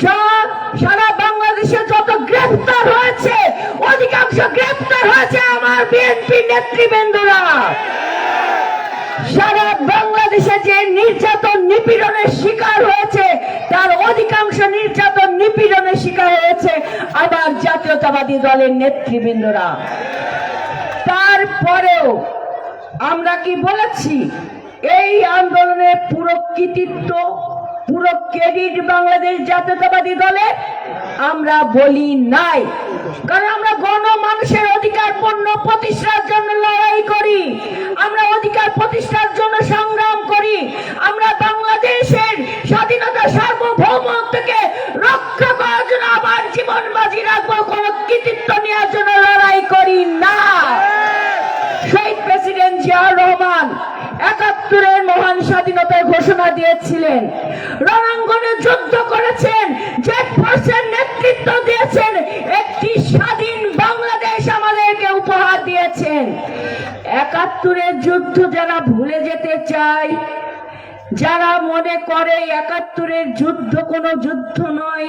যা সারা বাংলাদেশে যত গ্রেফতার হয়েছে অধিকাংশ গ্রেফতার হয়েছে আমার বিএনপি নেতৃবৃন্দরা। সারা বাংলাদেশে যে নির্যাতন নিপীড়নের শিকার হয়েছে তার অধিকাংশ নির্যাতন নিপীড়নের শিকার হয়েছে আবার জাতীয়তাবাদী দলের নেতৃবৃন্দরা। তারপরেও আমরা কি বলেছি এই আন্দোলনের পুরো কৃতিত্ব পুরো ক্রেডিট বাংলাদেশ জাতীয়তাবাদী দলে? আমরা বলি নাই, কারণ আমরা গণমানুষের অধিকার পূর্ণ প্রতিষ্ঠার জন্য লড়াই করি, আমরা অধিকার প্রতিষ্ঠার জন্য সংগ্রাম করি, আমরা বাংলাদেশের স্বাধীনতা সার্বভৌমত্বকে রক্ষা করার জন্য আবার জীবন বাজি রাখবো, কোনো কৃতিত্ব নেওয়ার জন্য লড়াই করি না। শহীদ প্রেসিডেন্ট জিয়াউর রহমান ৭১-এর মহান স্বাধীনতার ঘোষণা দিয়েছিলেন, রণাঙ্গনে যুদ্ধ করেছেন, জেড ফোর্সের নেতৃত্ব দিয়েছেন, একটি স্বাধীন বাংলাদেশ আমাদেরকে উপহার দিয়েছেন। ৭১-এর যুদ্ধ যারা ভুলে যেতে চায়, যারা মনে করে ৭১-এর যুদ্ধ কোনো যুদ্ধ নয়,